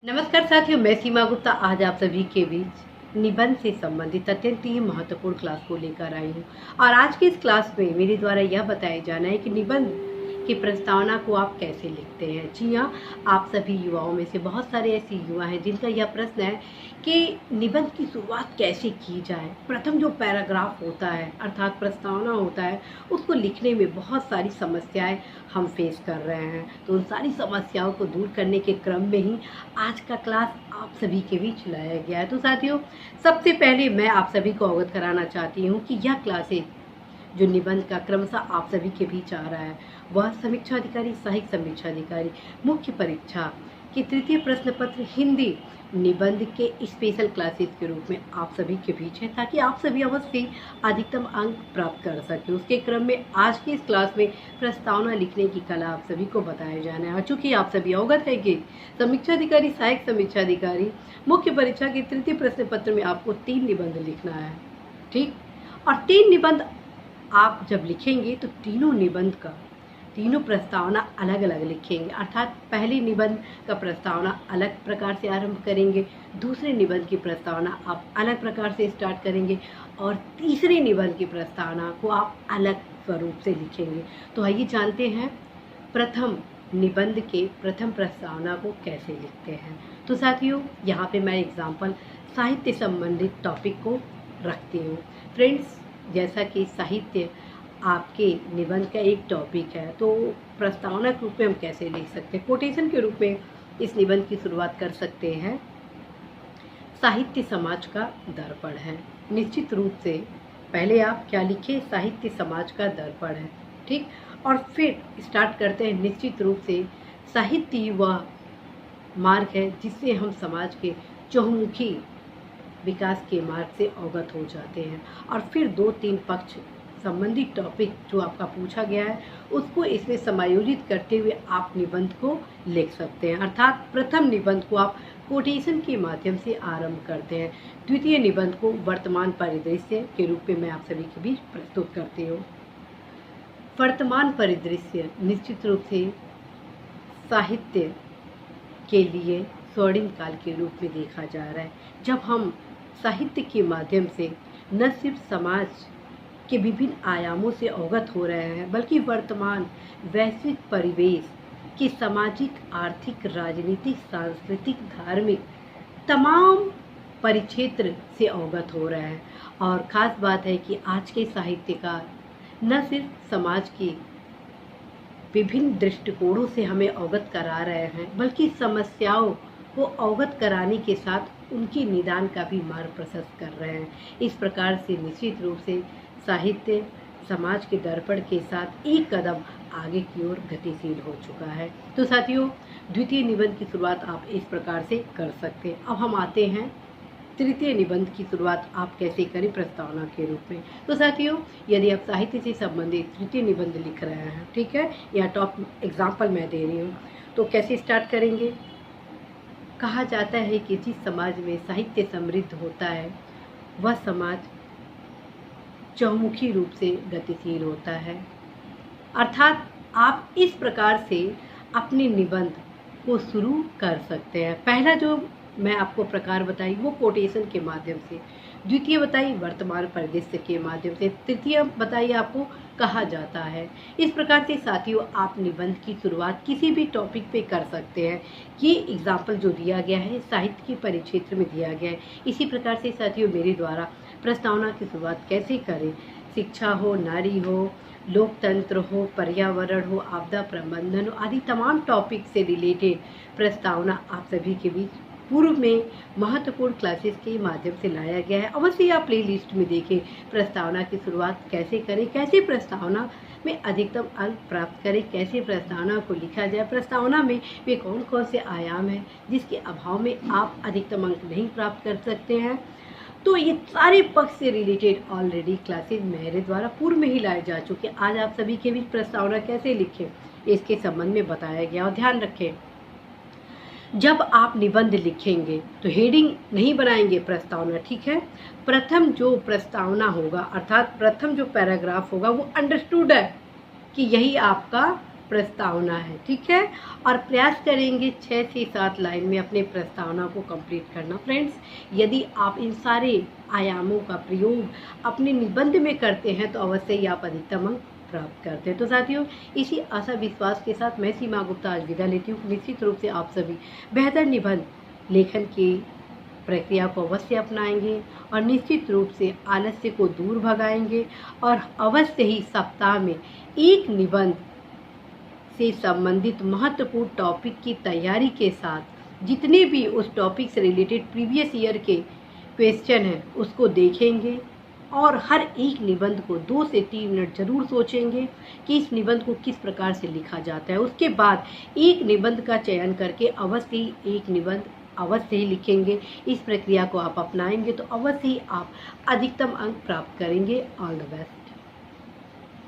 नमस्कार साथियों, मैं सीमा गुप्ता आज आप सभी के बीच निबंध से संबंधित अत्यंत ही महत्वपूर्ण क्लास को लेकर आई हूँ। और आज की इस क्लास में मेरे द्वारा यह बताया जाना है कि निबंध की प्रस्तावना को आप कैसे लिखते हैं। जी हाँ, आप सभी युवाओं में से बहुत सारे ऐसे युवा हैं जिनका यह प्रश्न है कि निबंध की शुरुआत कैसे की जाए। प्रथम जो पैराग्राफ होता है अर्थात प्रस्तावना होता है, उसको लिखने में बहुत सारी समस्याएं हम फेस कर रहे हैं। तो उन सारी समस्याओं को दूर करने के क्रम में ही आज का क्लास आप सभी के बीच लाया गया है। तो साथियों, सबसे पहले मैं आप सभी को अवगत कराना चाहती हूँ कि यह क्लासेज जो निबंध का क्रमशः आप सभी के बीच आ रहा है, वह समीक्षा अधिकारी, सहायक समीक्षा अधिकारी, मुख्य परीक्षा के तृतीय प्रश्न पत्र हिंदी निबंध के स्पेशल क्लासेस के रूप में आप सभी के बीच है, ताकि आप सभी अवश्य अधिकतम अंक प्राप्त कर सके। उसके क्रम में आज की इस क्लास में प्रस्तावना लिखने की कला आप सभी को बताया जाना है। चूंकि आप सभी अवगत है कि समीक्षा अधिकारी, सहायक समीक्षा अधिकारी, मुख्य परीक्षा के तृतीय प्रश्न पत्र में आपको 3 निबंध लिखना है, ठीक। और 3 निबंध आप जब लिखेंगे तो तीनों निबंध का तीनों प्रस्तावना अलग अलग लिखेंगे। अर्थात पहले निबंध का प्रस्तावना अलग प्रकार से आरंभ करेंगे, दूसरे निबंध की प्रस्तावना आप अलग प्रकार से स्टार्ट करेंगे और तीसरे निबंध की प्रस्तावना को आप अलग स्वरूप से लिखेंगे। तो आइए जानते हैं प्रथम निबंध के प्रथम प्रस्तावना को कैसे लिखते हैं। तो साथियों, यहाँ पे मैं एग्जाम्पल साहित्य संबंधित टॉपिक को रखती हूँ। फ्रेंड्स, जैसा कि साहित्य आपके निबंध का एक टॉपिक है, तो प्रस्तावना के रूप में हम कैसे लिख सकते हैं। कोटेशन के रूप में इस निबंध की शुरुआत कर सकते हैं। साहित्य समाज का दर्पण है। निश्चित रूप से पहले आप क्या लिखे, साहित्य समाज का दर्पण है, ठीक। और फिर स्टार्ट करते हैं, निश्चित रूप से साहित्य वह मार्ग है जिससे हम समाज के चहुमुखी विकास के मार्ग से अवगत हो जाते हैं। और फिर 2-3 पक्ष संबंधित टॉपिक जो आपका पूछा गया है उसको इसमें समायोजित करते हुए आप निबंध को लिख सकते हैं। अर्थात प्रथम निबंध को आप कोटेशन के माध्यम से आरंभ करते हैं, द्वितीय निबंध को वर्तमान परिदृश्य के रूप में मैं आप सभी के बीच प्रस्तुत करती हूँ। वर्तमान परिदृश्य निश्चित रूप से साहित्य के लिए स्वर्णिम काल के रूप में देखा जा रहा है, जब हम साहित्य के माध्यम से न सिर्फ समाज के विभिन्न आयामों से अवगत हो रहे हैं, बल्कि वर्तमान वैश्विक परिवेश के सामाजिक, आर्थिक, राजनीतिक, सांस्कृतिक, धार्मिक तमाम परिक्षेत्र से अवगत हो रहे हैं। और ख़ास बात है कि आज के साहित्यकार न सिर्फ समाज के विभिन्न दृष्टिकोणों से हमें अवगत करा रहे हैं, बल्कि समस्याओं को अवगत कराने के साथ उनके निदान का भी मार्ग प्रशस्त कर रहे हैं। इस प्रकार से निश्चित रूप से साहित्य समाज के दर्पण के साथ एक कदम आगे की ओर गतिशील हो चुका है। तो साथियों, द्वितीय निबंध की शुरुआत आप इस प्रकार से कर सकते हैं। अब हम आते हैं तृतीय निबंध की शुरुआत आप कैसे करें प्रस्तावना के रूप में। तो साथियों, यदि आप साहित्य से संबंधित तृतीय निबंध लिख रहे हैं, ठीक है, या टॉप एग्जाम्पल मैं दे रही हूँ, तो कैसे स्टार्ट करेंगे। कहा जाता है कि जिस समाज में साहित्य समृद्ध होता है वह समाज चहुमुखी रूप से गतिशील होता है। अर्थात आप इस प्रकार से अपने निबंध को शुरू कर सकते हैं। पहला जो मैं आपको प्रकार बताई वो कोटेशन के माध्यम से, द्वितीय बताई वर्तमान परिदृश्य के माध्यम से, तृतीय बताई आपको कहा जाता है। इस प्रकार से साथियों, आप निबंध की शुरुआत किसी भी टॉपिक पे कर सकते हैं। ये एग्जाम्पल जो दिया गया है साहित्य के परिक्षेत्र में दिया गया है। इसी प्रकार से साथियों, मेरे द्वारा प्रस्तावना की शुरुआत कैसे करें। शिक्षा हो, नारी हो, लोकतंत्र हो, पर्यावरण हो, आपदा प्रबंधन हो, आदि तमाम टॉपिक से रिलेटेड प्रस्तावना आप सभी के बीच पूर्व में महत्वपूर्ण क्लासेस के माध्यम से लाया गया है। अवश्य आप प्ले लिस्ट में देखें प्रस्तावना की शुरुआत कैसे करें, कैसे प्रस्तावना में अधिकतम अंक प्राप्त करें, कैसे प्रस्तावना को लिखा जाए, प्रस्तावना में वे कौन कौन से आयाम हैं जिसके अभाव में आप अधिकतम अंक नहीं प्राप्त कर सकते हैं। तो ये सारे पक्ष से रिलेटेड ऑलरेडी क्लासेस मेरे द्वारा पूर्व में ही लाए जा चुके। आज आप सभी के बीच प्रस्तावना कैसे लिखें इसके संबंध में बताया गया। और ध्यान रखें, जब आप निबंध लिखेंगे तो हेडिंग नहीं बनाएंगे प्रस्तावना, ठीक है। प्रथम जो प्रस्तावना होगा अर्थात प्रथम जो पैराग्राफ होगा वो अंडरस्टूड है कि यही आपका प्रस्तावना है, ठीक है। और प्रयास करेंगे 6 से 7 लाइन में अपने प्रस्तावना को कंप्लीट करना। फ्रेंड्स, यदि आप इन सारे आयामों का प्रयोग अपने निबंध में करते हैं तो अवश्य ही आप अधिकतम अंक प्राप्त करते हैं। तो साथियों, इसी आशा विश्वास के साथ मैं सीमा गुप्ता आज विदा लेती हूँ। निश्चित रूप से आप सभी बेहतर निबंध लेखन की प्रक्रिया को अवश्य अपनाएंगे और निश्चित रूप से आलस्य को दूर भगाएंगे और अवश्य ही सप्ताह में एक निबंध से संबंधित महत्वपूर्ण टॉपिक की तैयारी के साथ जितने भी उस टॉपिक से रिलेटेड प्रीवियस ईयर के क्वेश्चन हैं उसको देखेंगे और हर एक निबंध को 2 से 3 मिनट जरूर सोचेंगे कि इस निबंध को किस प्रकार से लिखा जाता है। उसके बाद एक निबंध का चयन करके अवश्य ही एक निबंध अवश्य ही लिखेंगे। इस प्रक्रिया को आप अपनाएंगे तो अवश्य ही आप अधिकतम अंक प्राप्त करेंगे। All the best.